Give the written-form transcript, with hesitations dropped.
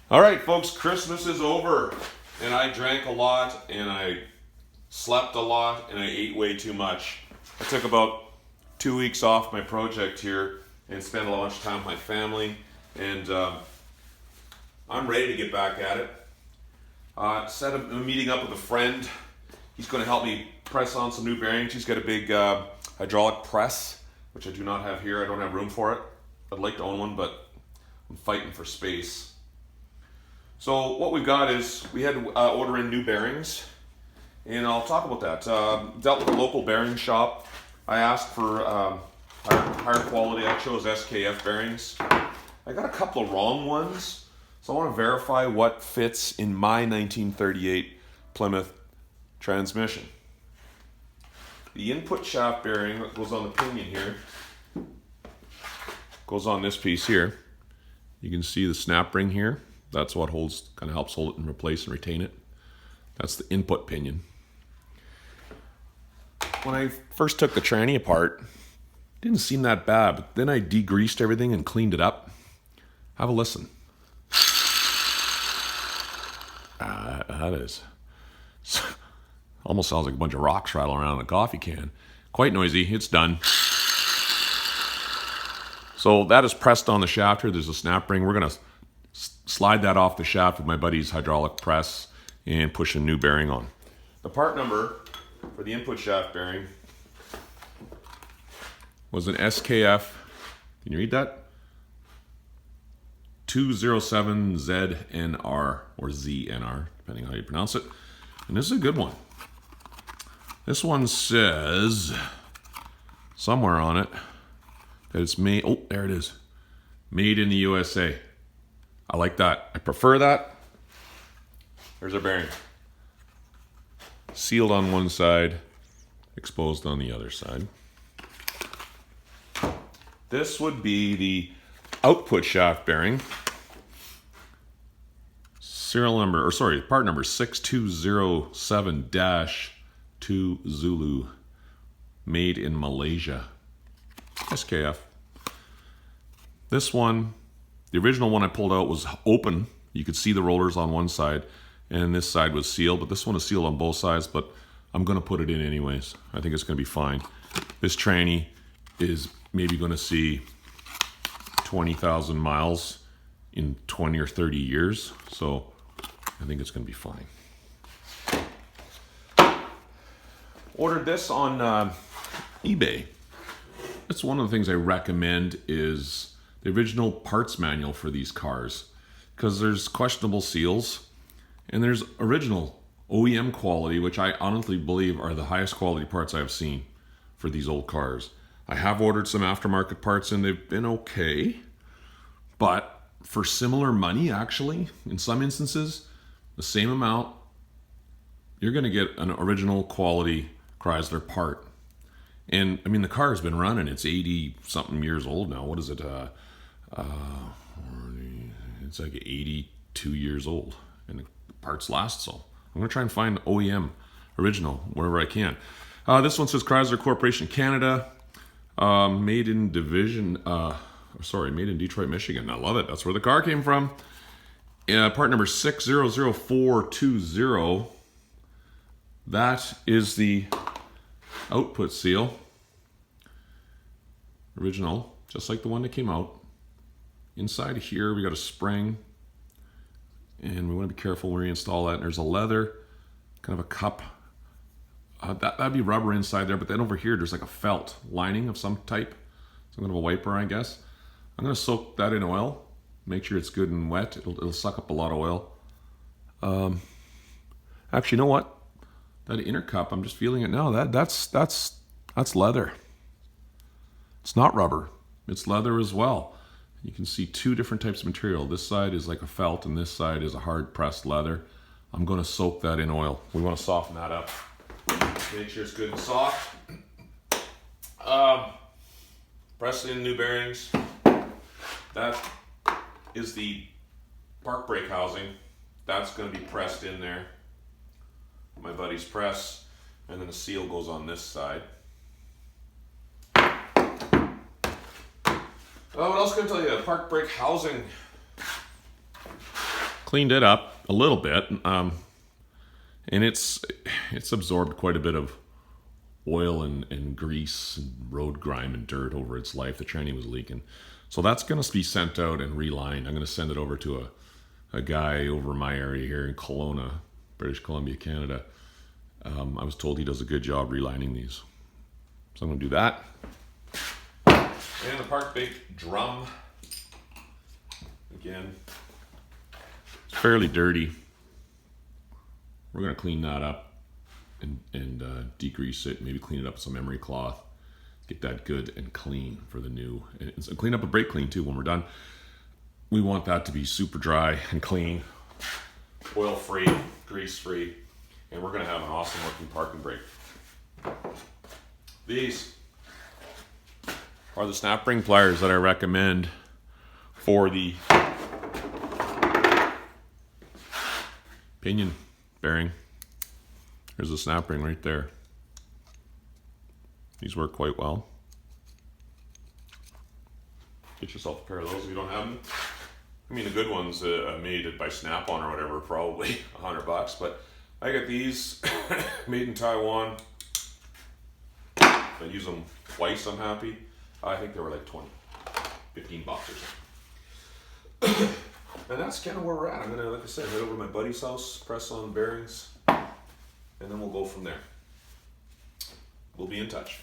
All right, folks, Christmas is over, and I drank a lot, and I slept a lot, and I ate way too much. I took about 2 weeks off my project here and spent a lot of time with my family, and I'm ready to get back at it. Set a meeting up with a friend. He's going to help me press on some new bearings. He's got a big hydraulic press, which I do not have here. I don't have room for it. I'd like to own one, but I'm fighting for space. So what we've got is we had to order in new bearings, and I'll talk about that. Dealt with a local bearing shop. I asked for higher quality. I chose SKF bearings. I got a couple of wrong ones, so I want to verify what fits in my 1938 Plymouth transmission. The input shaft bearing that goes on the pinion here goes on this piece here. You can see the snap ring here. That's what kind of helps hold it and replace and retain it. That's the input pinion. When I first took the tranny apart, it didn't seem that bad, but then I degreased everything and cleaned it up. Have a listen. That is almost sounds like a bunch of rocks rattling around in a coffee can. Quite noisy. It's done. So that is pressed on the shaft here. There's a snap ring. We're going to slide that off the shaft with my buddy's hydraulic press and push a new bearing on. The part number for the input shaft bearing was an SKF, can you read that? 207ZNR or ZNR, depending on how you pronounce it. And this is a good one. This one says somewhere on it that it's made, oh, there it is. Made in the USA. I like that. I prefer that. There's our bearing. Sealed on one side, exposed on the other side. This would be the output shaft bearing. Part number 6207-2 Zulu. Made in Malaysia. SKF. This one, the original one I pulled out was open. You could see the rollers on one side, and this side was sealed, but this one is sealed on both sides, but I'm going to put it in anyways. I think it's going to be fine. This tranny is maybe going to see 20,000 miles in 20 or 30 years, so I think it's going to be fine. Ordered this on eBay. That's one of the things I recommend is the original parts manual for these cars, because there's questionable seals and there's original OEM quality, which I honestly believe are the highest quality parts I've seen for these old cars. I have ordered some aftermarket parts and they've been okay, but for similar money, actually, in some instances, the same amount, you're going to get an original quality Chrysler part. And I mean, the car has been running. It's 80 something years old now. What is it? It's like 82 years old, and the parts last. So I'm gonna try and find OEM original wherever I can. This one says Chrysler Corporation Canada, made in made in Detroit, Michigan. I love it. That's where the car came from. Part number 600420. That is the output seal. Original, just like the one that came out. Inside here, we got a spring, and we want to be careful when we install that. And there's a leather, kind of a cup. That'd be rubber inside there, but then over here, there's like a felt lining of some type. Some kind of a wiper, I guess. I'm going to soak that in oil, make sure it's good and wet. It'll suck up a lot of oil. Actually, you know what? That inner cup, I'm just feeling it now. That's leather. It's not rubber. It's leather as well. You can see two different types of material. This side is like a felt, and this side is a hard pressed leather. I'm going to soak that in oil. We want to soften that up. Make sure it's good and soft. Press in new bearings. That is the park brake housing. That's going to be pressed in there. My buddy's press, and then the seal goes on this side. What else can I tell you? Park brake housing cleaned it up a little bit, and it's absorbed quite a bit of oil and grease and road grime and dirt over its life. The tranny was leaking. So that's going to be sent out and relined. I'm going to send it over to a guy over in my area here in Kelowna, British Columbia, Canada. I was told he does a good job relining these. So I'm going to do that. And the Park Bake drum. Again, it's fairly dirty. We're going to clean that up and degrease it, maybe clean it up with some emery cloth, get that good and clean for the new, and clean up a brake clean too when we're done. We want that to be super dry and clean, oil free, grease free, and we're going to have an awesome working parking brake. These are the snap ring pliers that I recommend for the pinion bearing. There's a snap ring right there. These work quite well. Get yourself a pair of those if you don't have them. I mean, the good ones made by Snap-on or whatever, probably $100, but I got these made in Taiwan. I use them twice, I'm happy. I think they were like 15 bucks or something. And that's kind of where we're at. I'm gonna, like I said, head over to my buddy's house, press on bearings, and then we'll go from there. We'll be in touch.